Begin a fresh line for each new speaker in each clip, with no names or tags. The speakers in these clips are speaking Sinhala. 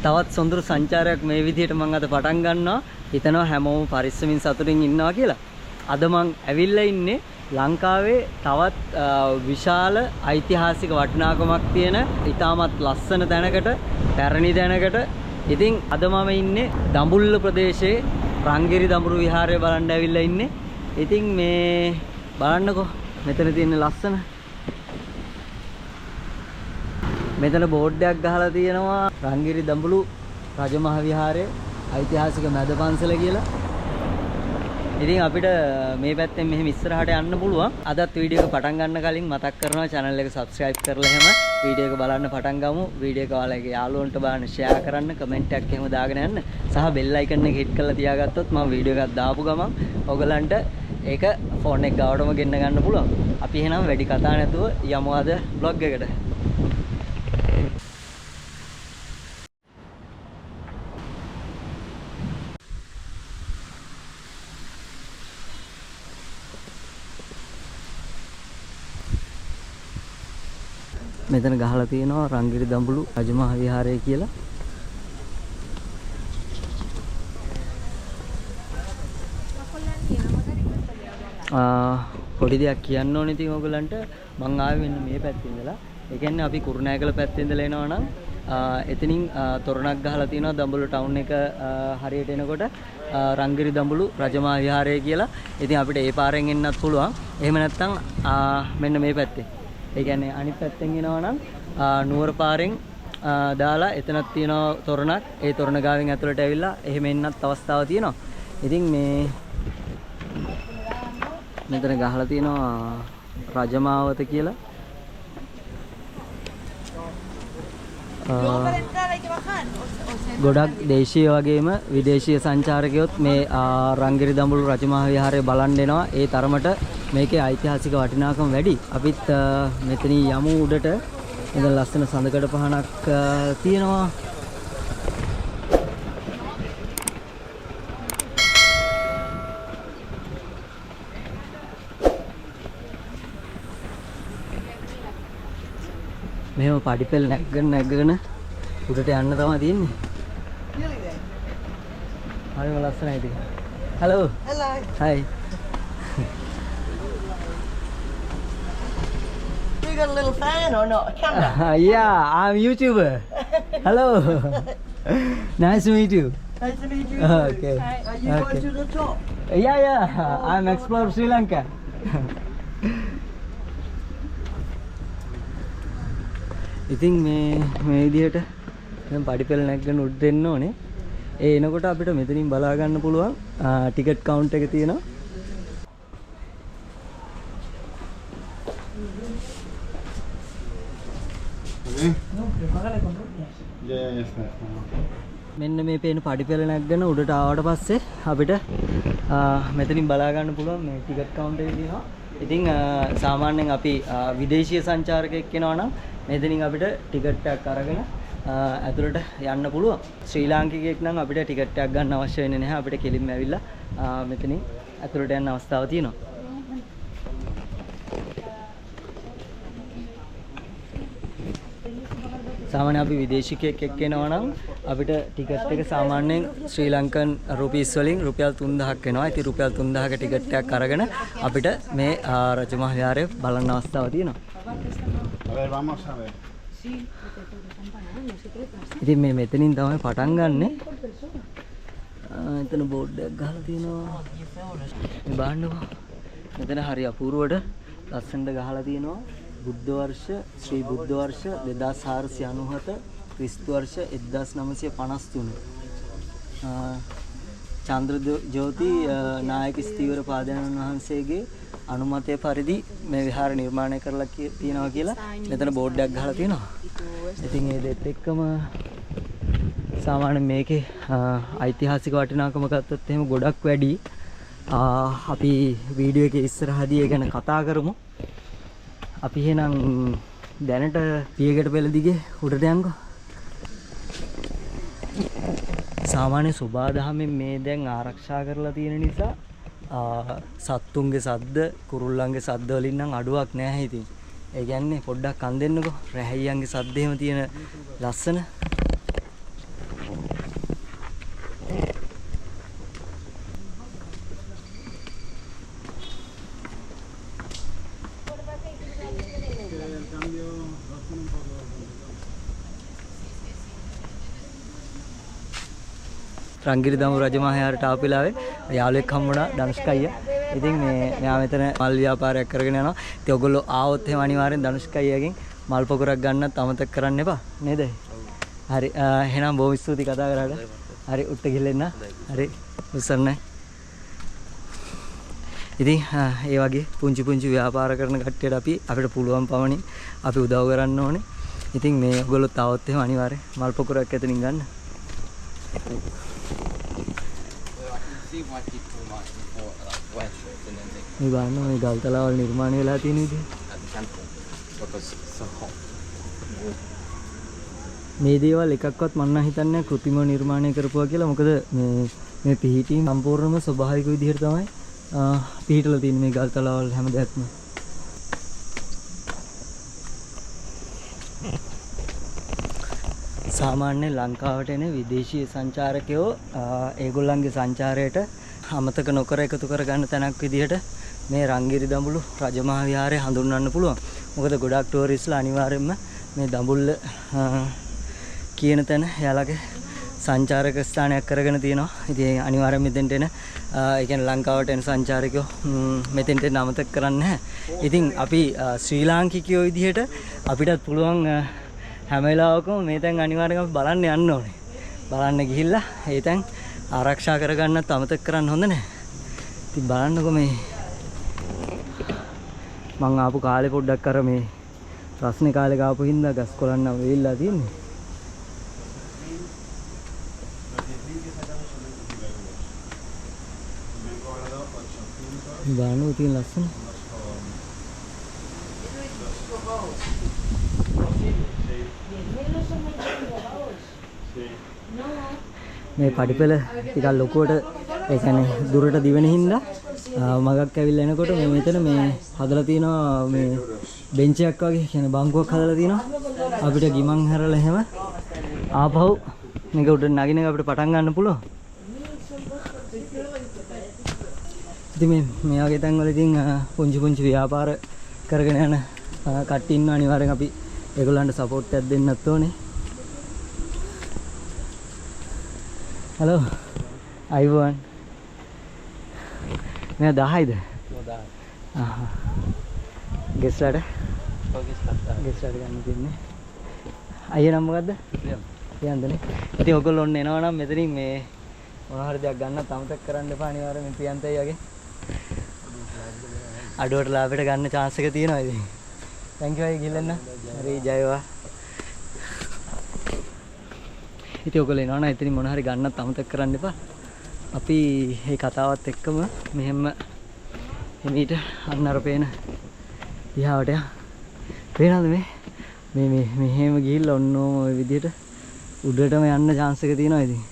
තවත් සොඳුරු සංචාරයක් මේ විදිහට මම අද පටන් ගන්නවා. හිතනවා හැමෝම පරිස්සමින් සතුටින් ඉන්නවා කියලා. අද මම ඇවිල්ලා ඉන්නේ ලංකාවේ තවත් විශාල ඓතිහාසික වටිනාකමක් තියෙන ඉතාමත් ලස්සන තැනකට, පැරණි තැනකට. ඉතින් අද මම ඉන්නේ දඹුල්ල ප්‍රදේශයේ රංගිරි දඹුරු විහාරය බලන්න ඇවිල්ලා ඉන්නේ. ඉතින් මේ බලන්නකෝ මෙතන තියෙන ලස්සන. මෙතන බෝඩ් එකක් ගහලා තියෙනවා රංගිරි දඹුරු රජමහා විහාරයේ ඓතිහාසික මැද පන්සල කියලා. ඉතින් අපිට මේ පැත්තෙන් මෙහෙම ඉස්සරහට යන්න පුළුවන්. අදත් වීඩියෝ එක පටන් ගන්න කලින් මතක් කරනවා channel එක subscribe කරලා එහෙම වීඩියෝ එක බලන්න පටන් ගමු. වීඩියෝ එක ඔයාලගේ යාළුවන්ට බලන්න share කරන්න, comment එකක් එහෙම දාගෙන යන්න. සහ bell icon එක hit කරලා තියාගත්තොත් මම වීඩියෝ එකක් දාපු ගමන් ඔයගලන්ට ඒක ෆෝන් එක ගාවටම ගෙන්න ගන්න පුළුවන්. අපි එහෙනම් වැඩි කතා නැතුව යමු අද vlog එකට. මෙතන ගහලා තියෙනවා රංගිරි දඹුරු රජමහා විහාරය කියලා. පොඩි දෙයක් කියන්න ඕනේ ඉතින් ඔයගලන්ට. මං ආවේ මෙන්න මේ පැත්තේ ඉඳලා. ඒ කියන්නේ අපි කුරුණෑගල පැත්තේ ඉඳලා එනවා නම් එතනින් තොරණක් ගහලා තියෙනවා දඹුල්ල ටවුන් එක හරියට එනකොට රංගිරි දඹුරු රජමහා විහාරය කියලා. ඉතින් අපිට ඒ පාරෙන් එන්නත් පුළුවන්. එහෙම නැත්නම් මෙන්න මේ පැත්තේ. ඒ කියන්නේ අනිත් පැත්තෙන් එනවා නම් නුවර පාරෙන් දාලා එතනක් තියෙනවා තොරණක්. ඒ තොරණ ගාවෙන් ඇතුළට ඇවිල්ලා එහෙම එන්නත් අවස්ථාව තියෙනවා. ඉතින් මේ මෙතන ගහලා තියෙනවා රජමාවත කියලා. ගොඩක් දේශීය වගේම විදේශීය සංචාරකයොත් මේ රංගිරි දඹුරු රජමහා විහාරය බලන්න එනවා. ඒ තරමට මේකේ ඓතිහාසික වටිනාකම වැඩි. අපිත් මෙතනින් යමු උඩට. එතන ලස්සන සඳකඩ පහනක් තියෙනවා. මෙහෙම පඩිපෙල් නැග්ගන උඩට යන්න තමයි තියෙන්නේ. හරිම ලස්සනයි ඉතින්. Hello. Hello. Hi.
You got a little fan or not? A camera?
Yeah, I'm YouTuber. Hello. Nice to meet you.
Nice to meet you.
Okay.
You going to the top?
Yeah. I'm exploring Sri Lanka. ඉතින් මේ විදිහට දැන් පඩිපෙළ නැග්ගන උඩ දෙන්න ඕනේ. ඒ එනකොට අපිට මෙතනින් බලා ගන්න පුළුවන් ටිකට් කවුන්ටර් එක තියෙනවා. මෙන්න මේ පේන පඩිපෙළ නැග්ගන උඩට ආවට පස්සේ අපිට මෙතනින් බලා ගන්න පුළුවන් මේ ටිකට් කවුන්ටර් එක තියෙනවා. ඉතින් සාමාන්‍යයෙන් අපි විදේශීය සංචාරකයෙක් වෙනවා නම් මෙතනින් අපිට ටිකට් එකක් අරගෙන ඇතුළට යන්න පුළුවන්. ශ්‍රී ලාංකිකයෙක් නම් අපිට ටිකට් එකක් ගන්න අවශ්‍ය වෙන්නේ නැහැ. අපිට කෙලින්ම ඇවිල්ලා මෙතනින් ඇතුළට යන්න අවස්ථාව තියෙනවා. සාමාන්‍යයෙන් අපි විදේශිකයෙක් එක්ක එනවා නම් අපිට ටිකට් එක සාමාන්‍යයෙන් ශ්‍රී ලංකන් රුපීස් වලින් රුපියල් 3000ක් වෙනවා. ඉතින් රුපියල් 3000ක ටිකට් එකක් අරගෙන අපිට මේ රජමහා විහාරය බලන්න අවස්ථාව තියෙනවා. ඉතින් මේ මෙතනින් තමයි පටන් ගන්නෙ. එතන බෝඩ් එකක් ගහලා තියෙනවා. මේ බලන්නකෝ. මෙතන හරි අපූර්වට ලස්සනට ගහලා තියෙනවා. බුද්ධ වර්ෂ ශ්‍රී බුද්ධ වර්ෂ 2497 ක්‍රිස්තු වර්ෂ 1953 චන්ද්‍ර ජෝති නායක ස්ථීවර පාදයන්න් වහන්සේගේ අනුමතය පරිදි මේ විහාර නිර්මාණය කරලා තියෙනවා කියලා මෙතන බෝඩ් එකක් ගහලා තියෙනවා. ඉතින් ඒ දෙත් එක්කම සාමාන්‍ය මේකේ ඓතිහාසික වටිනාකම ගත්තොත් එහෙම ගොඩක් වැඩි. අපි වීඩියෝ එකේ ඉස්සරහදී ඒ ගැන කතා කරමු. අපි එහෙනම් දැනට පියගැට පෙළ දිගේ උඩට යන්කෝ. සාමාන්‍ය සුබාදහමෙන් මේ දැන් ආරක්ෂා කරලා තියෙන නිසා සත්තුන්ගේ සද්ද කුරුල්ලන්ගේ සද්ද වලින් නම් අඩුවක් නැහැ. ඉතින් ඒ කියන්නේ පොඩ්ඩක් කන් දෙන්නකෝ. රැහැයියන්ගේ සද්ද එහෙම තියෙන ලස්සන රංගිරි දඹුල්ල රජමහායාරට ආපු වෙලාවේ යාළුවෙක් හම්බුණා ධනුෂ්ක අයියා. ඉතින් මෙයා මෙතන මල් ව්‍යාපාරයක් කරගෙන යනවා. ඉතින් ඔයගොල්ලෝ ආවොත් එහෙම අනිවාර්යෙන් ධනුෂ්ක අයියාගෙන් මල් පොකුරක් ගන්නත් අමතක කරන්න එපා නේද? හරි එහෙනම් බොහොම ස්තුතියි කතා කරාට. හරි උට්ට ගිහින් හරි උස්සන්න. ඉතින් ඒ වගේ පුංචි පුංචි ව්‍යාපාර කරන කට්ටියට අපිට පුළුවන් පමණින් අපි උදව් කරන්න ඕනේ. ඉතින් මේ ඔයගොල්ලෝ තාවත් එහෙම අනිවාර්යෙන් මල් පොකුරක් එතනින් ගන්න. මේ ගන්න මේ ගල්තලාවල් නිර්මාණය වෙලා තියෙන විදිහ. මේ දේවල් එකක්වත් මම නම් හිතන්නේ කෘත්‍රිමව නිර්මාණය කරපුවා කියලා. මොකද මේ පිහිටීම් සම්පූර්ණම ස්වභාවික විදිහට තමයි පිහිටලා තියෙන මේ ගල්තලාවල් හැම දෙයක්ම. සාමාන්‍ය ලංකාවට එන විදේශීය සංචාරකයෝ ඒගොල්ලන්ගේ සංචාරයට අමතක නොකර එකතු කරගන්න තැනක් විදිහට මේ රංගිරි දඹුල්ල රජමහා විහාරය හඳුන්වන්න පුළුවන්. මොකද ගොඩක් ටූරිස්ට්ලා අනිවාර්යයෙන්ම මේ දඹුල්ල කියන තැන එයාලගේ සංචාරක ස්ථානයක් කරගෙන තියෙනවා. ඉතින් අනිවාර්යයෙන් මෙතෙන්ට එන ඒ කියන්නේ ලංකාවට එන සංචාරකයෝ මෙතෙන්ට එන්න අමතක කරන්නේ නැහැ. ඉතින් අපි ශ්‍රී ලාංකිකයෝ විදිහට අපිටත් පුළුවන් හැම වෙලාවකම මේ තැන් අනිවාර්යයෙන්ම අපි බලන්න යන්න ඕනේ. බලන්න ගිහිල්ලා ඒ තැන් ආරක්ෂා කරගන්නත් අමතක කරන්න හොඳ නැහැ. ඉතින් බලන්නකො මේ මං ආපු කාලේ පොඩ්ඩක් අර මේ රස්නේ කාලේ ආපු හින්දා ගස් කොළන් නම් වෙවිලා තියෙන්නේ. බලන්න තියෙන ලස්සන. මේ පඩිපෙළ ටිකක් ලොකුවට ඒ කියන්නේ දුරට දිවෙන හින්දා මගක් ඇවිල්ලා එනකොට මේ මෙතන මේ හදලා තියෙනවා මේ බෙන්ච් එකක් වගේ කියන්නේ බංකුවක් හදලා තියෙනවා. අපිට ගිමන් හැරලා එහෙම ආපහු මේක උඩ නගින එක අපිට පටන් ගන්න පුළුවන්. ඉතින් මේ වගේ තැන්වල ඉතින් පුංචි පුංචි ව්‍යාපාර කරගෙන යන කට්ටිය ඉන්නවා. අනිවාර්යෙන් අපි ඒගොල්ලන්ට සපෝට් එකක් දෙන්නත් ඕනේ. Hello, Ivan. May 10යිද? 10. ගෙස්ලාට? ඔව් ගෙස්ලාට ගන්න තියන්නේ. අයියා නම මොකද්ද? ප්‍රියන්තනේ. ඉතින් ඔයගොල්ලෝ ඔන්න එනවා නම් මෙතනින් මේ මොනවා හරි දෙයක් ගන්නත් අමතක කරන්න එපා. අනිවාර්යෙන් මේ ප්‍රියන්තයි වගේ අඩුවට ලාභයට ගන්න chance එක තියෙනවා ඉතින්. Thank you අය ගිල්ලන්න. හරි ජය වේවා. ඉතින් ඔයගොල්ලෝ එනවා නම් එතනින් මොනවා හරි ගන්නත් අමතක කරන්න එපා. අපි මේ කතාවත් එක්කම මෙහෙම එමීට අන්න අර පේන දිහාවට යා. පේනවද මේ මෙහෙම ගිහිල්ලා ඔන්නෝම ওই විදිහට උඩටම යන්න chance එක තියෙනවා ඉතින්.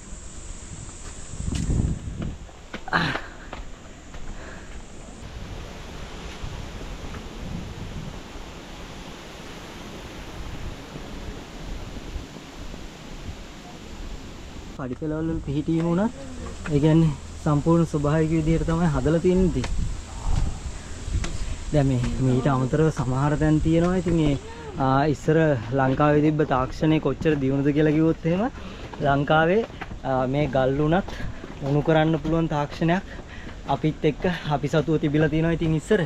පඩිපෙළවල පිහිටීම උනත් ඒ කියන්නේ සම්පූර්ණ ස්වභාවික විදිහට තමයි හදලා තියෙන්නේ. දැන් මේට අමතරව සමහර තැන් තියෙනවා. ඉතින් ඒ ඉස්සර ලංකාවේ තිබ්බ තාක්ෂණය කොච්චර දියුණුද කියලා කිව්වොත් එහෙම ලංකාවේ මේ ගල් උනත් උණු කරන්න පුළුවන් තාක්ෂණයක් අපිත් එක්ක අපි සතුව තිබිලා තියෙනවා. ඉතින් ඉස්සර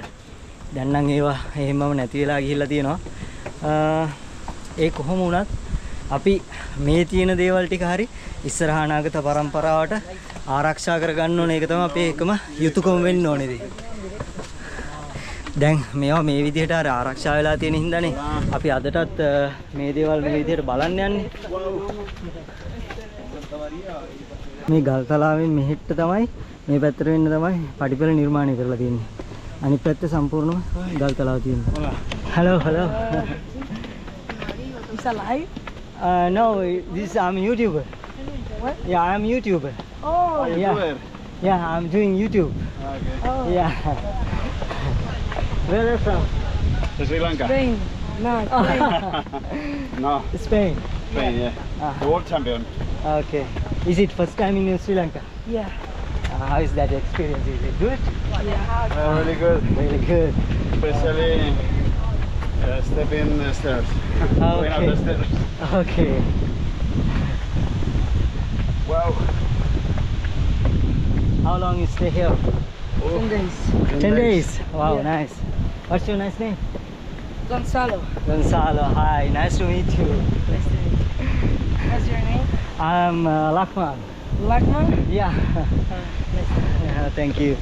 දැන් නම් ඒවා එහෙමම නැති වෙලා ගිහිල්ලා තියෙනවා. ඒ කොහොම වුණත් අපි මේ තියෙන දේවල් ටික හරි ඉස්සරහා අනාගත පරම්පරාවට ආරක්ෂා කරගන්න ඕනේ. ඒක තමයි අපේ එකම යුතුයකම වෙන්න ඕනේ. දැන් මේවා මේ විදිහට ආරක්ෂා වෙලා තියෙන හින්දානේ අපි අදටත් මේ දේවල් මේ විදිහට බලන්න යන්නේ. මේ ගල්තලාවෙන් මෙහෙට තමයි මේ පැත්තට වෙන්න තමයි පඩිපෙළ නිර්මාණය කරලා තියෙන්නේ. අනිත් පැත්තේ සම්පූර්ණම ගල්තලාව තියෙනවා. Hello.
Is that live?
No, this I'm a YouTuber.
What?
Yeah, I'm a YouTuber.
Oh,
Yeah, I'm doing YouTube.
Okay.
oh.
Yeah. Where are you from?
Sri Lanka?
Spain. No, Spain.
No,
Spain.
Spain, yeah.
Ah.
World champion.
Okay. Is it first time in Sri Lanka?
Yeah.
How is that experience? Is it good?
Yeah.
Really good.
Really good.
Especially stepping the stairs. Going up the stairs.
Okay.
Wow.
How long you stay here?
10 days.
10 days. Wow,
Yeah.
nice. What's your nice name?
Gonzalo.
Gonzalo. Hi, nice to meet you.
Nice to meet you. What's your name?
I'm Lakman.
Lakman?
Yeah. Yeah, thank you.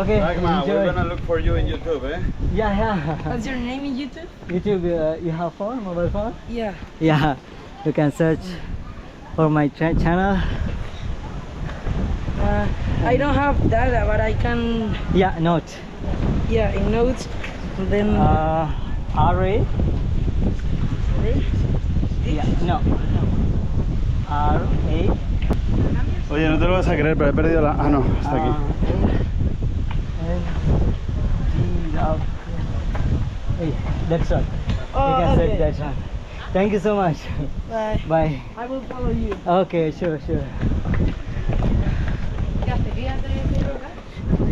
Okay.
Ragma,
enjoy.
we're gonna look for you in YouTube, eh?
Yeah, yeah.
What's your name in YouTube?
YouTube, you have phone, mobile phone?
Yeah.
Yeah, you can search for my channel.
I don't have data, but I can,
Yeah, note.
yeah, in notes. And then,
RA. Yeah, no. RA.
Oye, no te lo vas a creer, pero he perdido la... Ah, no, está aquí.
Hey, that's right.
Oh,
You can
okay.
search that one. Thank you so much.
bye.
Bye.
I will follow you.
Okay, sure.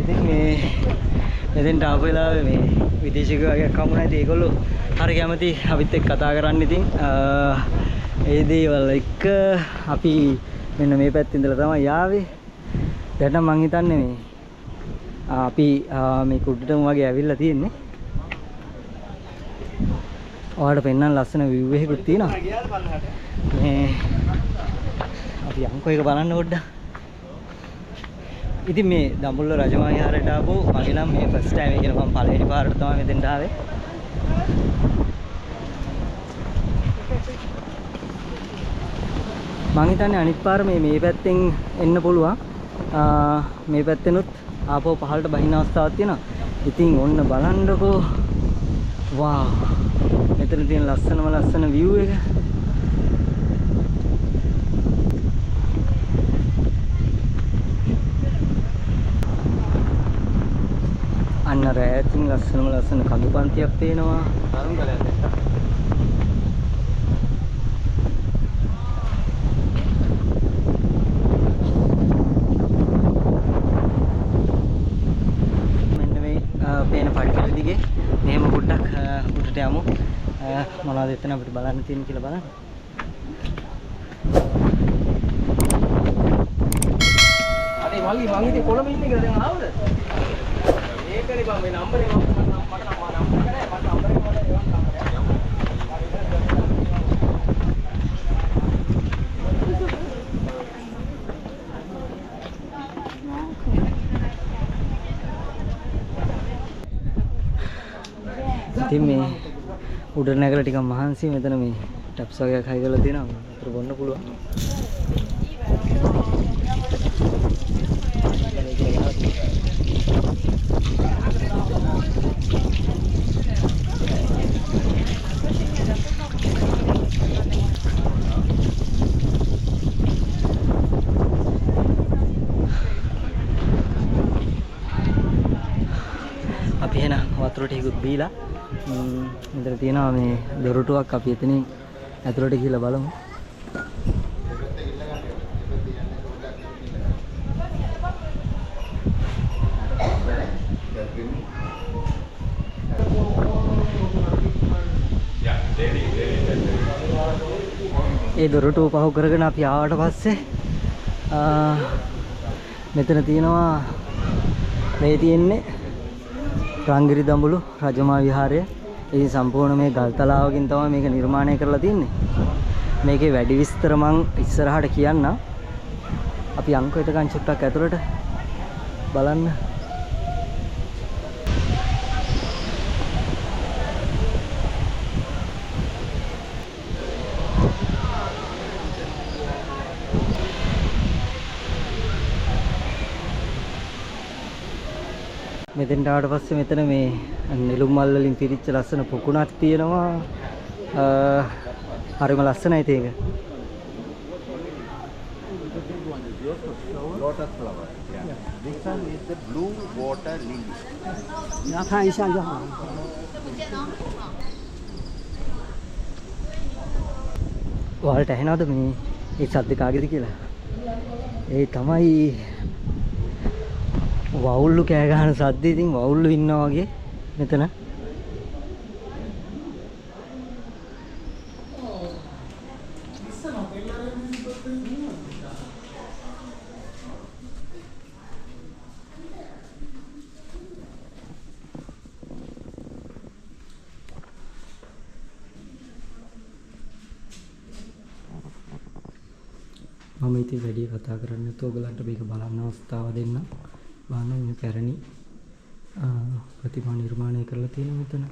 ඉතින් මේ මෙතෙන්ට ආපු වෙලාවේ මේ විදේශිකයෝ වගේ කමුණ නැති ඒගොල්ලෝ හරි කැමති අපිත් එක්ක කතා කරන්න. ඉතින් ඒ දේවල් එක්ක අපි මෙන්න මේ පැත්තේ ඉඳලා තමයි ආවේ. දැන් නම් මං හිතන්නේ මේ අපි මේ කුඩටම වගේ ඇවිල්ලා තියෙන්නේ. ඔයාලට පෙන්නන්න ලස්සන view එකකුත් තියෙනවා. මේ අපි යන්කෝ එක බලන්න පොඩ්ඩක්. ඉතින් මේ දඹුල්ල රජමහා විහාරයට ආපු මගේ නම් මේ ෆස්ට් ටයිම් කියන මම පළවෙනි පාරට තමයි මෙතෙන්ට ආවේ. මං හිතන්නේ අනිත් පාර මේ පැත්තෙන් එන්න පුළුවන්. මේ පැත්තෙනුත් ආපහු පහළට බහින අවස්ථාවක් තියෙනවා. ඉතින් ඔන්න බලන්නකෝ. වාව්. මෙතන තියෙන ලස්සන view එක. අන්න රැතින් ලස්සන කඳු පන්තියක් පේනවා. මෙන්න මේ පේන පඩිකල දිගේ මෙහෙම පොඩ්ඩක් උඩට යමු. මොනවද එතන අපිට බලන්න තියෙන්නේ කියලා බලන්න.
අනේ මල්ලි මං ඉතින් කොළඹ ඉන්නේ කියලා දැන් ආවද? ඒකනේ බං මේ නම්බරේ මට නම් නම්බර කරේ මට නම්බරේ වල එවන්
නම්බරේ. ඉතින් මේ උඩ නැගලා ටිකක් මහන්සි. මෙතන මේ ටැප්ස් වගේක් හයි කරලා තියෙනවා. අතර බොන්න පුළුවන්. අපි එන වතුර ටිකකුත් බීලා මෙතන තියෙනවා මේ දොරටුවක්. අපි එතනින් ඇතුළට ගිහලා බලමු. ඒ දොරටුව පහු කරගෙන අපි ආවට පස්සේ මෙතන තියෙනවා මේ තියෙන්නේ රංගිරි දඹුලු රජමහා විහාරය. ඉතින් සම්පූර්ණ මේ ගල් තලාවකින් තමයි මේක නිර්මාණය කරලා තින්නේ. මේකේ වැඩි විස්තර මං ඉස්සරහට කියන්නම්. අපි අංක එතකන් චුට්ටක් ඇතුළට බලන්න. මෙතෙන්ට ආවට පස්සේ මෙතන මේ නිලුම් මල් වලින් පිරිච්ච ලස්සන පොකුණක් තියෙනවා. හරිම ලස්සනයි ඒක.
Lotus flower. Yeah. This one is the blue water lily.
你要看一下就好。
ඔයාලට ඇහෙනවද මේ ඒ සද්ද කාගේද කියලා? ඒ තමයි වවුල්ලු කෑ ගහන සද්ද. ඉතින් වවුල්ලු ඉන්නවා වගේ මෙතන. මම ඉතින් වැඩි කතා කරන්නේ නැතුව ඔයගලන්ට මේක බලන්න අවස්ථාව දෙන්න. බලන්න මේ පැරණි ප්‍රතිමා නිර්මාණය කරලා තියෙනවා මෙතන.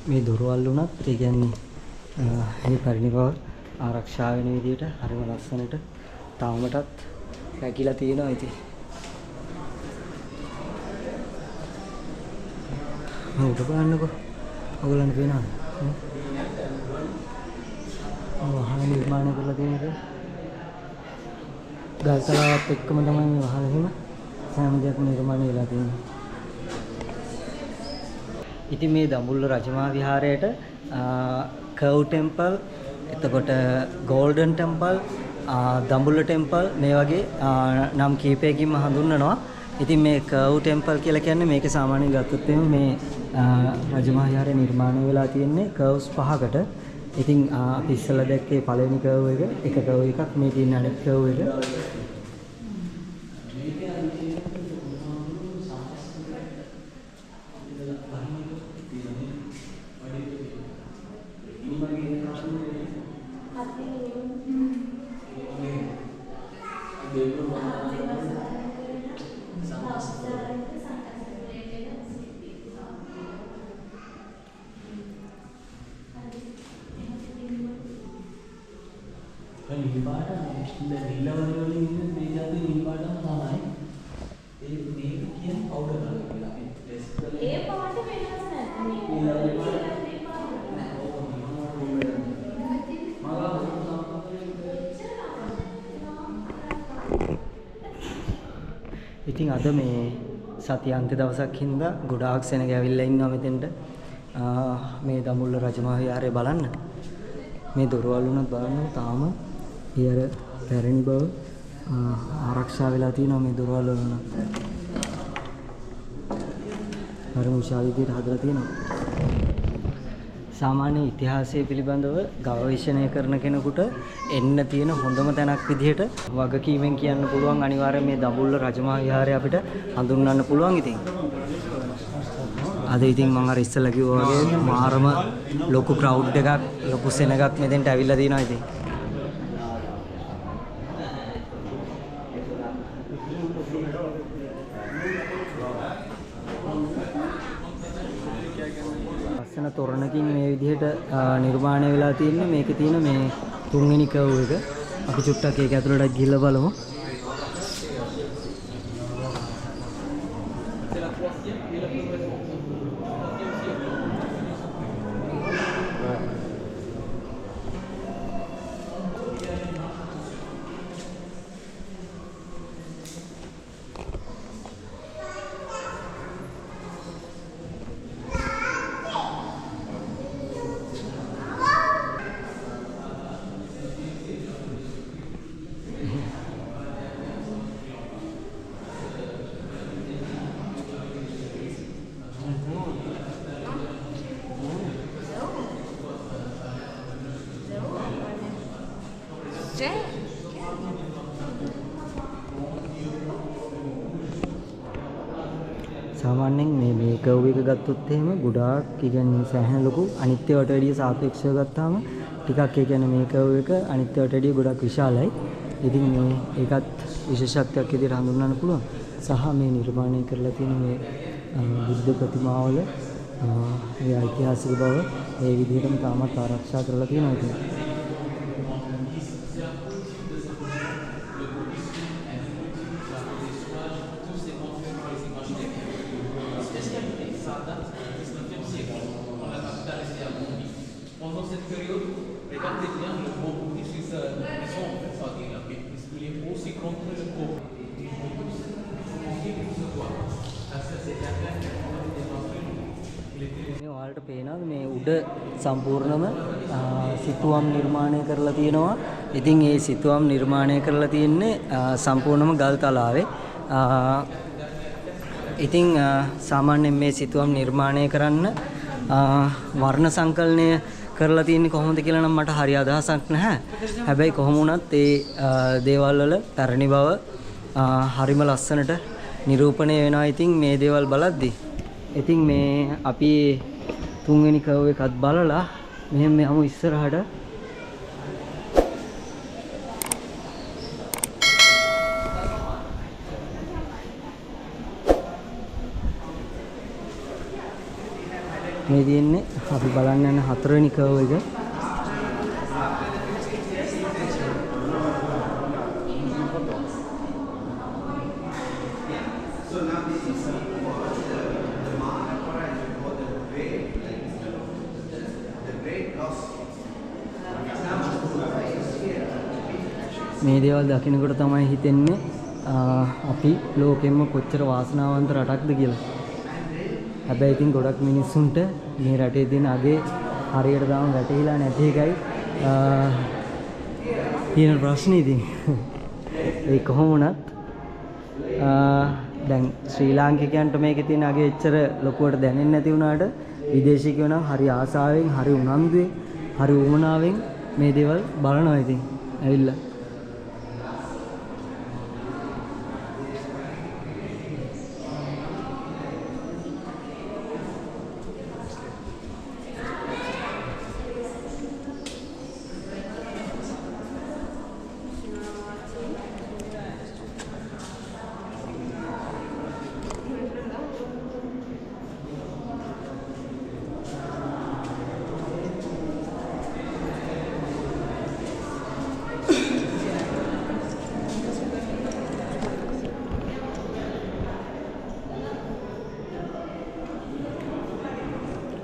මේ දොරවල් උනත් ඒ කියන්නේ මේ පරිණිබව ආරක්ෂා වෙන විදිහට හරිම ලස්සනට තාමටත් රැකිලා තියෙනවා ඉතින්. උඩ බලන්නකෝ. ඔයගොල්ලන්ට පේනවද? වහන නිර්මාණය කරලා තියෙනක. ගල්තලාවත් එක්කම තමයි මේ වහන හිම සෑම දෙයක්ම නිර්මාණය වෙලා තියෙන්නේ. ඉතින් මේ දඹුල්ල රජමහා විහාරයට කර්ව් ටෙම්පල්, එතකොට ගෝල්ඩන් ටෙම්පල්, දඹුල්ල ටෙම්පල් මේ වගේ නම් කීපයකින්ම හඳුන්වනවා. ඉතින් මේ කර්ව් ටෙම්පල් කියලා කියන්නේ මේක සාමාන්‍යයෙන් ගත්තොත් මේ රජමහා විහාරය නිර්මාණය වෙලා තියෙන්නේ කර්ව්ස් 5කට. ඉතින් අපි ඉස්සෙල්ලා දැක්කේ පළවෙනි කර්ව් එක කර්ව් එකක්, මේ තියෙන අනෙක් කර්ව් එක. ඉතින් අද මේ සතියාන්ත දවසක් හින්දා ගොඩාක් සෙනග ඇවිල්ලා ඉන්නවා මෙතෙන්ට මේ දඹුල්ල රජමහා විහාරය බලන්න. මේ දොරවල් උනත් බලන්න තාම ඊයර පැරණි බව ආරක්ෂා වෙලා තියෙනවා මේ දොරවල් වල උනත්. හරිම විශාල විදිහට හදලා තියෙනවා. සාමාන්‍ය ඉතිහාසය පිළිබඳව ගවේෂණය කරන කෙනෙකුට එන්න තියෙන හොඳම තැනක් විදිහට වගකීමෙන් කියන්න පුළුවන් අනිවාර්යයෙන් මේ දඹුල්ල රජමහා විහාරය අපිට හඳුන්වන්න පුළුවන්. ඉතින් අද ඉතින් මම අර ඉස්සෙල්ලා කිව්වා වගේ මාරම ලොකු ක්‍රවුඩ් එකක්, ලොකු සෙනගක් මෙතෙන්ට ඇවිල්ලා තියෙනවා ඉතින්. තොරණකින් මේ විදිහට නිර්මාණය වෙලා තියෙන්නේ. මේකේ තියෙන මේ තුන්වෙනි කර්ව් එක. අපි චුට්ටක් ඒක ඇතුළට ගිහිල්ලා බලමු. සාමාන්‍යයෙන් මේ කර්ව් එක ගත්තොත් එහෙම ගොඩාක් කියන්නේ සෑහෙන ලොකු අනිත් ඒවාට වැඩිය සාපේක්ෂව ගත්තාම ටිකක් ඒ කියන්නේ මේ කර්ව් එක අනිත් ඒවාට වැඩිය ගොඩක් විශාලයි. ඉතින් මේ ඒකත් විශේෂත්වයක් විදිහට හඳුන්වන්න පුළුවන්. සහ මේ නිර්මාණය කරලා තියෙන මේ බුද්ධ ප්‍රතිමාවල ඒ ඓතිහාසික බව ඒ විදිහටම තාමත් ආරක්ෂා කරලා තියෙනවා ඉතින්. ඔයාලට පේනවාද මේ උඩ සම්පූර්ණම සිතුවම් නිර්මාණය කරලා තියෙනවා. ඉතින් ඒ සිතුවම් නිර්මාණය කරලා තියෙන්නේ සම්පූර්ණම ගල් තලාවේ. ඉතින් සාමාන්‍යයෙන් මේ සිතුවම් නිර්මාණය කරන්න වර්ණ සංකලනය කරලා තියෙන්නේ කොහොමද කියලා නම් මට හරි අදහසක් නැහැ. හැබැයි කොහොම වුණත් ඒ දේවල් වල පැරණි බව හරිම ලස්සනට නිරූපණය වෙනවා. ඉතින් මේ දේවල් බලද්දි ඉතින් මේ අපි තුන්වෙනි කර්ව් එකත් බලලා මෙහෙම යමු ඉස්සරහට. මේ තියෙන්නේ අපි බලන්න යන හතරවෙනි කර්ව් එක. මේ දේවල් දකිනකොට තමයි හිතෙන්නේ අපි ලෝකෙම කොච්චර වාසනාවන්ත රටක්ද කියලා. හැබැයි ඉතින් ගොඩක් මිනිස්සුන්ට මේ රටේ තියෙන අගේ හරියට තාම වැටහිලා නැති එකයි තියෙන ප්‍රශ්නේ. ඉතින් ඒ කොහොම වුණත් දැන් ශ්‍රී ලාංකිකයන්ට මේකේ තියෙන අගේ එච්චර ලොකුවට දැනෙන්නේ නැති වුණාට විදේශිකයෝ නම් හරි ආසාවෙන්, හරි උනන්දුවෙන්, හරි උවමනාවෙන් මේ දේවල් බලනවා. ඉතින් ඇවිල්ලා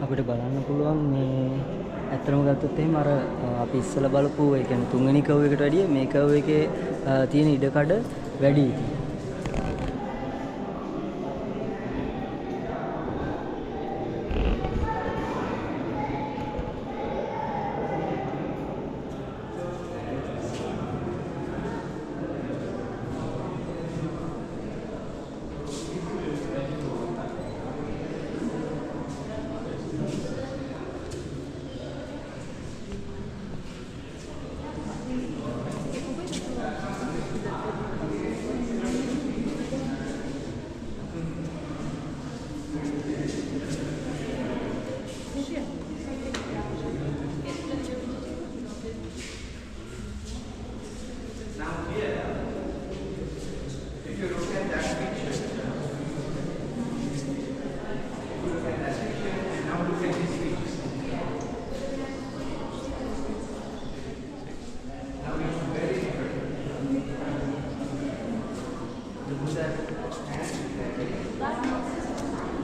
අපිට බලන්න පුළුවන් මේ ඇත්තම ගත්තොත් එහෙම අර අපි ඉස්සලා බලපු ඒ කියන්නේ තුන්වෙනි කර්ව් එකට වැඩිය මේ කර්ව් එකේ තියෙන ඉඩකඩ වැඩි.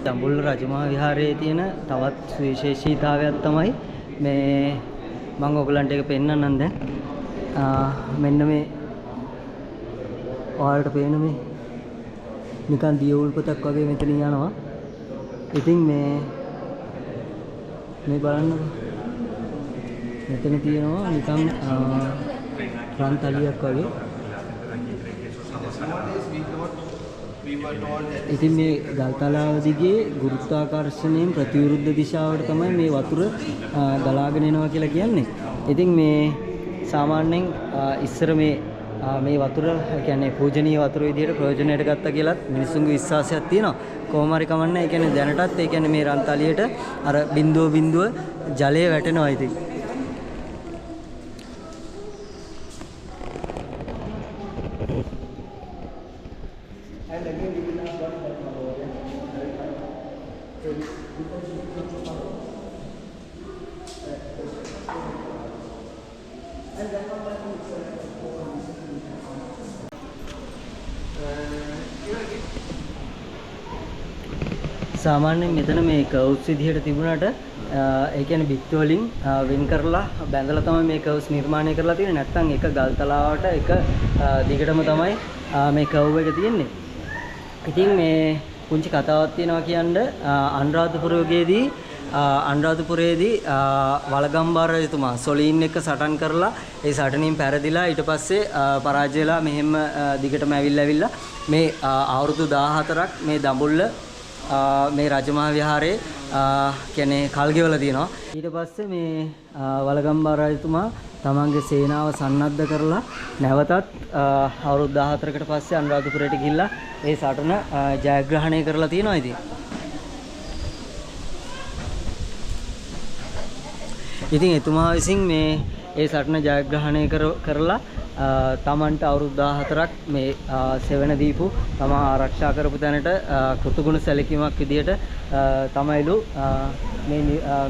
දඹුල්ල රජමහා විහාරයේ තියෙන තවත් සුවිශේෂීතාවයක් තමයි මේ මම ඔයගලන්ට ඒක පෙන්නන්නම් දැන්. මෙන්න මේ ඔයාලට පේන මේ නිකන් දිය උල්පතක් වගේ මෙතනින් යනවා. ඉතින් මේ බලන්නකෝ. මෙතන තියෙනවා නිකන් රන් තලියක් වගේ. ඉතින් මේ ගල්තලාව දිගේ ගුරුත්වාකර්ෂණයෙන් ප්‍රතිවිරුද්ධ දිශාවට තමයි මේ වතුර ගලාගෙන එනවා කියලා කියන්නේ. ඉතින් මේ සාමාන්‍යයෙන් ඉස්සර මේ වතුර කියන්නේ පූජනීය වතුර විදිහට ප්‍රයෝජනයට ගත්තා කියලාත් මිනිස්සුන්ගේ විශ්වාසයක් තියෙනවා. කොහොම හරි කමන්නේ. ඒ කියන්නේ දැනටත් ඒ කියන්නේ මේ රන්තලියට අර බිඳුව ජලය වැටෙනවා. ඉතින් සාමාන්‍යයෙන් මෙතන මේ කර්ව්ස් විදිහට තිබුණාට ඒ කියන්නේ බිත්ති වලින් වෙන් කරලා බැඳලා තමයි මේ කර්ව්ස් නිර්මාණය කරලා තියෙන්නේ. නැත්නම් එක ගල්තලාවට එක දිගටම තමයි මේ කර්ව් එක තියෙන්නේ. ඉතින් මේ පුංචි කතාවක් තියෙනවා කියන්නේ අනුරාධපුරයේදී වලගම්බාර රජතුමා සොලීන් එක්ක සටන් කරලා ඒ සටනින් පෙරදිලා ඊට පස්සේ පරාජයලා මෙහෙම දිගටම ඇවිල්ලා මේ අවුරුදු 14ක් මේ දඹුල්ල මේ රජමහා විහාරයේ කියන්නේ කල් ගෙවලා තියෙනවා. ඊට පස්සේ මේ වලගම්බා රජතුමා තමන්ගේ සේනාව සන්නද්ධ කරලා නැවතත් අවුරුදු 14කට පස්සේ අනුරාධපුරයට ගිහිල්ලා ඒ සටන ජයග්‍රහණය කරලා තියෙනවා ඉතින්. ඉතින් එතුමා විසින් මේ ඒ සටන ජයග්‍රහණය කරලා තමන්ට අවුරුදු 14ක් මේ සෙවණ දීපු තමා ආරක්ෂා කරපු තැනට කෘතගුණ සැලකීමක් විදියට තමයිලු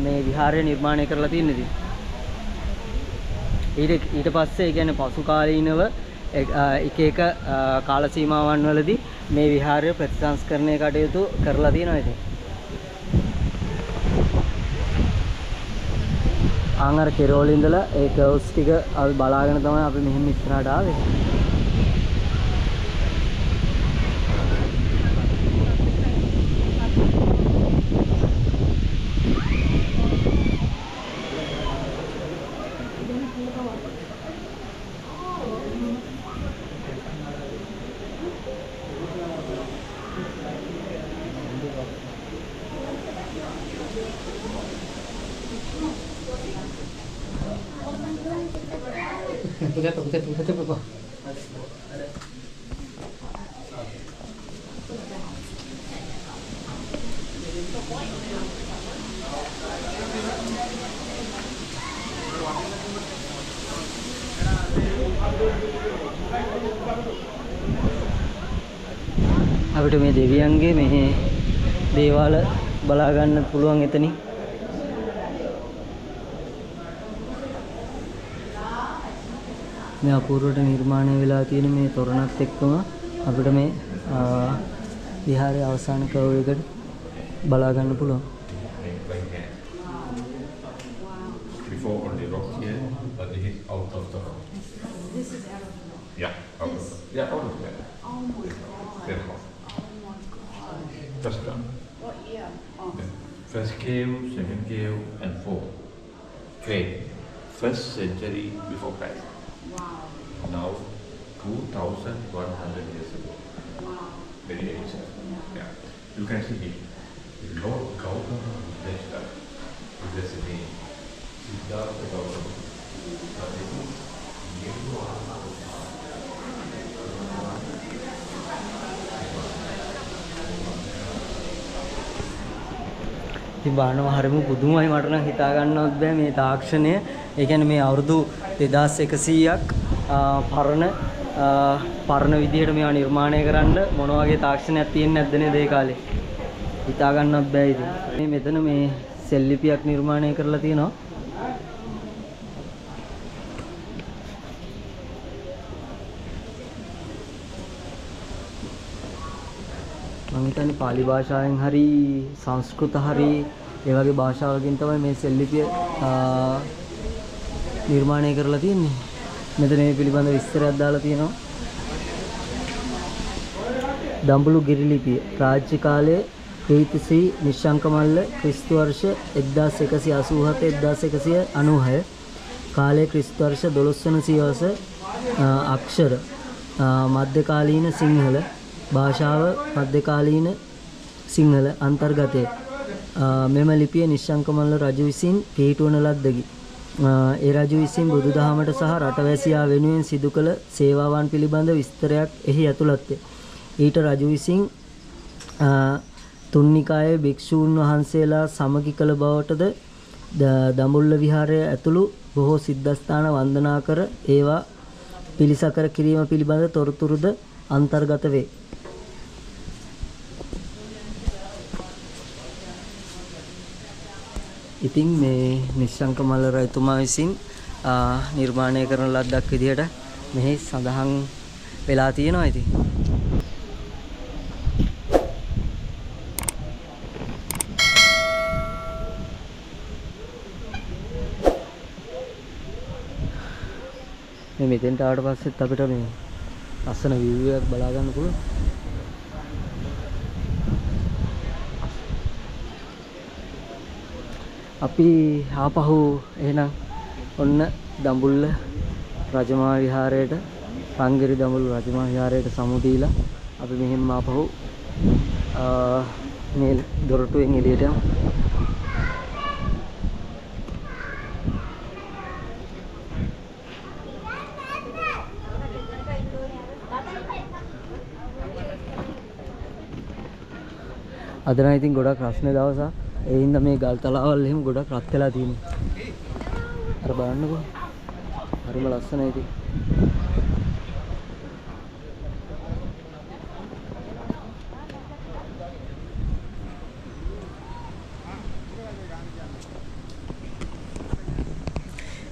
මේ විහාරය නිර්මාණය කරලා තියෙන්නේ. ඊට පස්සේ ඒ කියන්නේ පසු කාලීනව එක එක කාල සීමාවන් වලදී මේ විහාරය ප්‍රතිසංස්කරණය කටයුතු කරලා තියෙනවා ඉතින්. ආංගර කෙරෝල ඉඳලා ඒ කර්ව්ස් ටික අපි බලාගෙන තමයි අපි මෙහෙම ඉස්සරහට ආවේ. Kita apa? අපිට මේ දෙවියන්ගේ මෙහි දේවාල බලා ගන්න පුළුවන් එතනින්. මේ අපූර්වට නිර්මාණය වෙලා තියෙන මේ තොරණත් එක්කම අපිට මේ විහාරයේ අවසාන කර්ව් එකට බලා ගන්න පුළුවන්.
Before only rock here, but it is out of the rock.
This is out of
Yeah, out of the, yeah, out of there.
Oh my god.
Very hot.
Oh my god.
Just done.
What year? Oh.
Yeah. First cave, second cave, and fourth cave. First century before Christ.
Wow.
Now, 2,100 years ago.
Wow.
Very ancient. Yeah. You can see it. Lord Gautama blessed us. That's the name. Siddhartha Gautama. But it is
ඉතින් බලනවා හරිම පුදුමයි මට නම් හිතා ගන්නවත් බෑ මේ තාක්ෂණය. ඒ කියන්නේ මේ අවුරුදු 2100ක් පරණ විදියට මේවා නිර්මාණය කරන්න මොන වගේ තාක්ෂණයක් තියෙන්නේ නැද්ද නේද ඒ කාලේ. හිතා ගන්නවත් බෑ ඉතින්. මේ මෙතන මේ සෙල් ලිපියක් නිර්මාණය කරලා තියෙනවා. මම හිතන්නේ පාලි භාෂාවෙන් හරි සංස්කෘත හරි ඒ වගේ භාෂාවකින් තමයි මේ සෙල් ලිපිය නිර්මාණය කරලා තියෙන්නේ. මෙතන මේ පිළිබඳ විස්තරයක් දාලා තියෙනවා. දඹුලු ගිරි ලිපිය රාජ්‍ය කාලයේ ප්‍රීතිශ්‍රී නිශ්ශංකමල්ල ක්‍රිස්තු වර්ෂ 1187 1196 කාලයේ ක්‍රිස්තු වර්ෂ 12 වන සියවස අක්ෂර මධ්‍යකාලීන සිංහල භාෂාව මධ්‍යකාලීන සිංහල අන්තර්ගතය. මෙම ලිපිය නිශ්ශංකමල්ල රජු විසින් පිහිටුවන ලද්දකි. ඒ රජු විසින් බුදුදහමට සහ රටවැසියා වෙනුවෙන් සිදු කළ සේවාවන් පිළිබඳ විස්තරයක් එහි ඇතුළත්ය. ඊට රජු විසින් තුන්නිකායේ භික්ෂූන් වහන්සේලා සමගි කළ බවටද දඹුල්ල විහාරය ඇතුළු බොහෝ සිද්ධාස්ථාන වන්දනා කර ඒවා පිළිසකර කිරීම පිළිබඳ තොරතුරුද අන්තර්ගත වේ. ඉතින් මේ නිශ්ශංකමල්ල රජතුමා විසින් නිර්මාණය කරන ලද්දක් විදිහට මෙහි සඳහන් වෙලා තියෙනවා. ඉතින් මේ මෙතෙන්ට ආවට පස්සෙත් අපිට මේ ලස්සන view එකක් බලා ගන්න පුළුවන්. අපි ආපහු එහෙනම් ඔන්න දඹුල්ල රජමහා විහාරයට රංගිරි දඹුල්ල රජමහා විහාරයට සමු දීලා අපි මෙහෙම ආපහු මේ දොරටුවෙන් එළියට යමු. අද නම් ඉතින් ගොඩක් රස්නේ දවසක්. ඒ හින්දා මේ ගල් තලාවල් එහෙම ගොඩක් රත් වෙලා තියෙනවා. අර බලන්නකෝ. හරිම ලස්සනයි ඉතින්.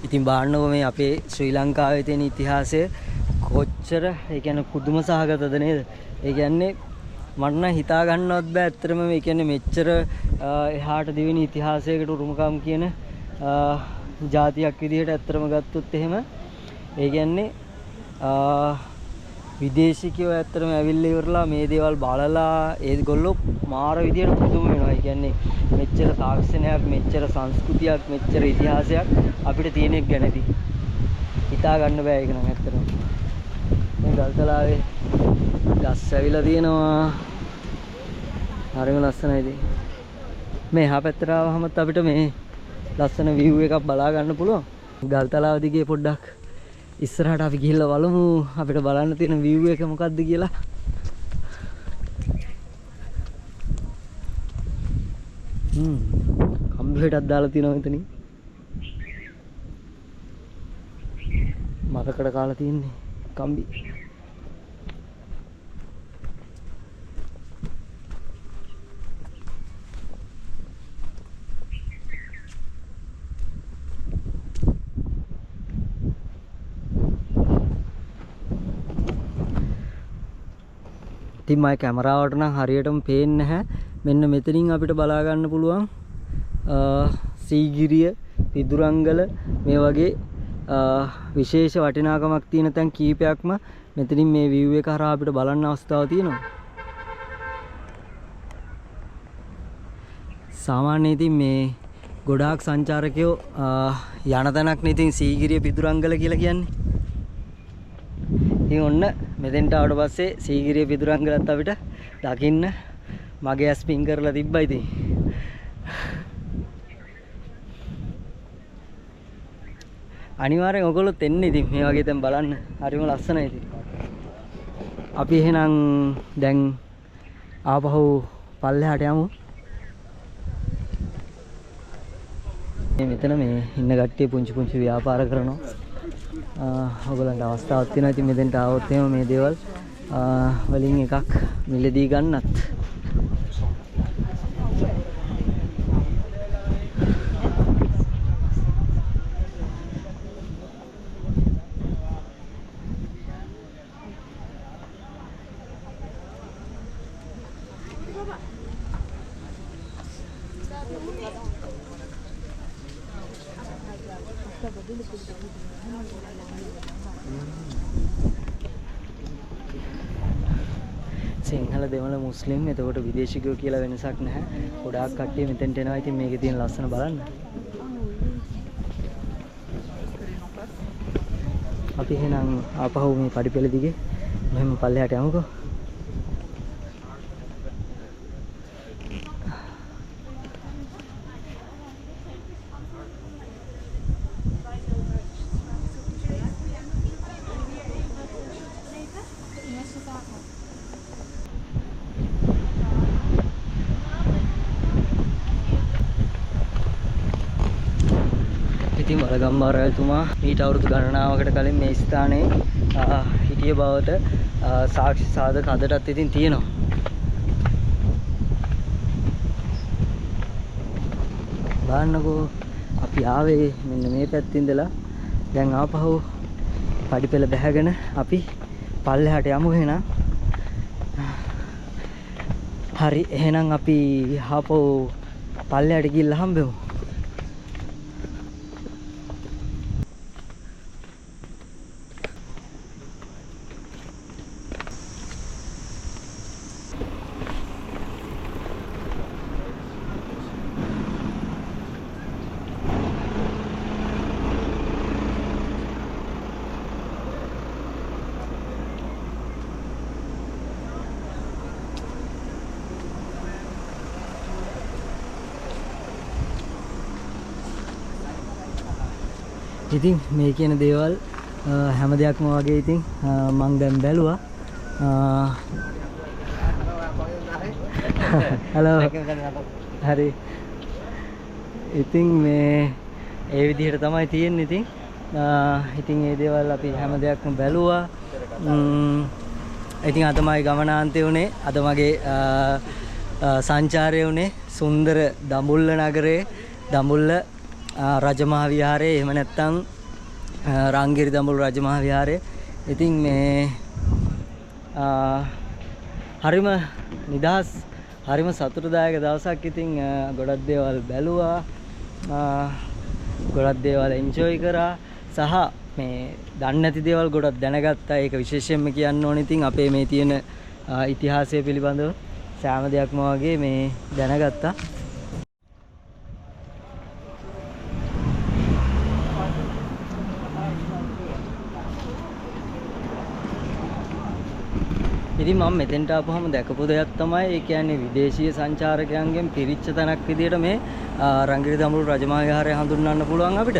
ඉතින් බලන්නකෝ මේ අපේ ශ්‍රී ලංකාවේ තියෙන ඉතිහාසය කොච්චර ඒ කියන්නේ පුදුම සහගතද නේද? ඒ කියන්නේ මට නම් හිතා ගන්නවත් බෑ ඇත්තටම මේ කියන්නේ මෙච්චර එහාට දිවෙන ඉතිහාසයකට උරුමකම් කියන ජාතියක් විදිහට ඇත්තටම ගත්තොත් එහෙම ඒ කියන්නේ විදේශිකයෝ ඇත්තටම ඇවිල්ලා ඉවරලා මේ දේවල් බලලා ඒගොල්ලෝ මාර විදිහට පුදුම වෙනවා. ඒ කියන්නේ මෙච්චර තාක්ෂණයක්, මෙච්චර සංස්කෘතියක්, මෙච්චර ඉතිහාසයක් අපිට තියෙන එක ගැනදී හිතා ගන්න බෑ ඒක නම් ඇත්තටම. මේ ගල්තලාවේ ගස් ඇවිල්ලා තියෙනවා. හරිම ලස්සනයිද? මේ එහා පැත්තට ආවහමත් අපිට මේ ලස්සන view එකක් බලා ගන්න පුළුවන්. ගල්තලාව දිගේ පොඩ්ඩක් ඉස්සරහට අපි ගිහිල්ලා බලමු අපිට බලන්න තියෙන view එක මොකක්ද කියලා. කම්බියටක් දාලා තියෙනවා මෙතනින්. මරකඩ කාලා තියෙන්නේ කම්බි. ඉතින් මගේ කැමරාවට නම් හරියටම පේන්නේ නැහැ. මෙන්න මෙතනින් අපිට බලා ගන්න පුළුවන් සීගිරිය, පිදුරංගල මේ වගේ විශේෂ වටිනාකමක් තියෙන තැන් කීපයක්ම මෙතනින් මේ view එක හරහා අපිට බලන්න අවස්ථාවක් තියෙනවා. සාමාන්‍යයෙන් ඉතින් මේ ගොඩාක් සංචාරකයෝ යන තැනක් නේ ඉතින් සීගිරිය, පිදුරංගල කියලා කියන්නේ. ඉතින් ඔන්න මෙතෙන්ට ආවට පස්සේ සීගිරිය, පිදුරංගලත් අපිට දකින්න මගේ ඇස් පින් කරලා තිබ්බා ඉතින්. අනිවාර්යෙන් ඔයගොල්ලොත් එන්න ඉතින් මේ වගේ තැන් බලන්න. හරිම ලස්සනයි ඉතින්. අපි එහෙනම් දැන් ආපහු පල්ලෙහාට යමු. මේ මෙතන මේ ඉන්න කට්ටිය පුංචි පුංචි ව්‍යාපාර කරනවා. ඔයගොල්ලන්ට අවස්ථාවක් තියෙනවා ඉතින් මෙතෙන්ට ආවොත් එහෙම මේ දේවල් වලින් එකක් මිලදී ගන්නත්. සිංහල, දෙමළ, මුස්ලිම් එතකොට විදේශිකයෝ කියලා වෙනසක් නැහැ. ගොඩාක් කට්ටිය මෙතෙන්ට එනවා. ඉතින් මේකේ තියෙන ලස්සන බලන්න. අපි එහෙනම් ආපහු මේ පඩිපෙළ දිගේ මෙහෙම පල්ලෙහාට යමුකෝ. ඉතින් වලගම්බා රජතුමා ඊට අවුරුදු ගණනාවකට කලින් මේ ස්ථානයේ හිටිය බවට සාක්ෂි සාධක අදටත් ඉතින් තියෙනවා. බලන්නකෝ අපි ආවේ මෙන්න මේ පැත්තේ ඉඳලා දැන් ආපහු පඩිපෙළ බැහැගෙන අපි පල්ලෙහාට යමු එහෙනම්. හරි එහෙනම් අපි ආපහු පල්ලෙහාට ගිහිල්ලා හම්බෙමු. ඉතින් මේ කියන දේවල් හැම දෙයක්ම වගේ ඉතින් මම දැන් බැලුවා. හලෝ. හරි. ඉතින් මේ ඒ විදිහට තමයි තියෙන්නේ ඉතින්. ඉතින් මේ දේවල් අපි හැම දෙයක්ම බැලුවා. ඉතින් අදමයි ගමනාන්තය උනේ. අද මගේ සංචාරය උනේ සුන්දර දඹුල්ල නගරයේ දඹුල්ල රජමහා විහාරයේ එහෙම නැත්නම් රංගිරි දඹුල්ල රජමහා විහාරයේ. ඉතින් මේ හරිම නිදහස් හරිම සතුටුදායක දවසක්. ඉතින් ගොඩක් දේවල් බැලුවා. ගොඩක් දේවල් එන්ජොයි කරා. සහ මේ දන්නේ නැති දේවල් ගොඩක් දැනගත්තා. ඒක විශේෂයෙන්ම කියන්න ඕනේ. ඉතින් අපේ මේ තියෙන ඉතිහාසය පිළිබඳව සෑම දෙයක්ම වගේ මේ දැනගත්තා. ඉතින් මම මෙතෙන්ට ආපුවම දැකපු දෙයක් තමයි ඒ කියන්නේ විදේශීය සංචාරකයන්ගෙන් පිරිච්ච තැනක් විදියට මේ රංගිරි දඹුල්ල රජමහා විහාරය හඳුන්වන්න පුළුවන් අපිට.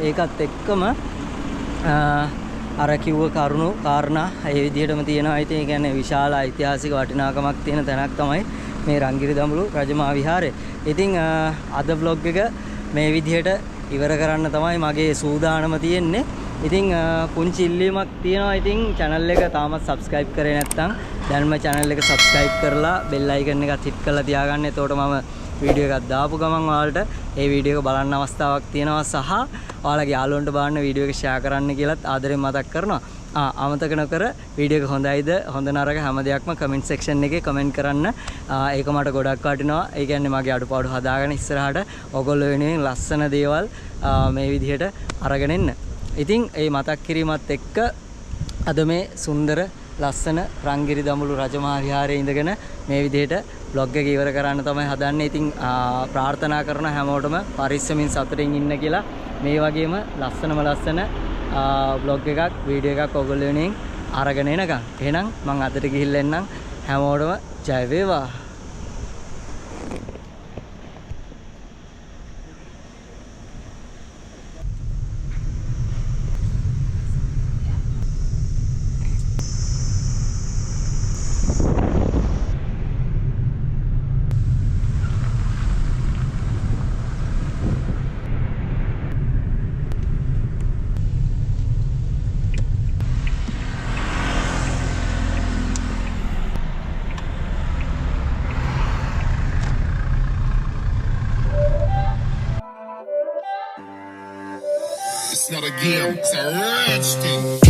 ඒකත් එක්කම අර කිව්ව කරුණු කාරණා ඒ විදිහටම තියෙනවා. ඉතින් ඒ කියන්නේ විශාල ඓතිහාසික වටිනාකමක් තියෙන තැනක් තමයි මේ රංගිරි දඹුල්ල රජමහා විහාරය. ඉතින් අද vlog එක මේ විදිහට ඉවර කරන්න තමයි මගේ සූදානම තියෙන්නේ. ඉතින් පුංචි ඉල්ලීමක් තියෙනවා. ඉතින් channel එක තාමත් subscribe කරේ නැත්නම් දැන්ම channel එක subscribe කරලා bell icon එකත් hit කරලා තියාගන්න. එතකොට මම වීඩියෝ එකක් දාපු ගමන් ඔයාලට ඒ වීඩියෝ එක බලන්න අවස්ථාවක් තියෙනවා. සහ ඔයාලගේ යාළුවන්ට බලන්න වීඩියෝ එක share කරන්න කියලාත් ආදරෙන් මතක් කරනවා. අමතක නොකර වීඩියෝ එක හොඳයිද හොඳ නරක හැම දෙයක්ම comment section එකේ comment කරන්න. ඒක මට ගොඩක් වටිනවා. ඒ කියන්නේ මගේ අඩුපාඩු හදාගෙන ඉස්සරහට ඔයගොල්ලෝ වෙනුවෙන් ලස්සන දේවල් මේ විදිහට අරගෙන එන්න. ඉතින් ඒ මතක් කිරීමත් එක්ක අද මේ සුන්දර ලස්සන රංගිරි දඹුල්ල රජමහා විහාරයේ ඉඳගෙන මේ විදිහට vlog එක ඉවර කරන්න තමයි හදන්නේ. ඉතින් ප්‍රාර්ථනා කරන හැමෝටම පරිස්සමින් සතුටින් ඉන්න කියලා. මේ වගේම ලස්සන vlog එකක් වීඩියෝ එකක් ඔයගොල්ලෝ වෙනුවෙන් අරගෙන එනකම්. එහෙනම් මම අදට ගිහිල්ලා එන්නම්. හැමෝටම ජය වේවා.
It's not a game, it's a rich thing.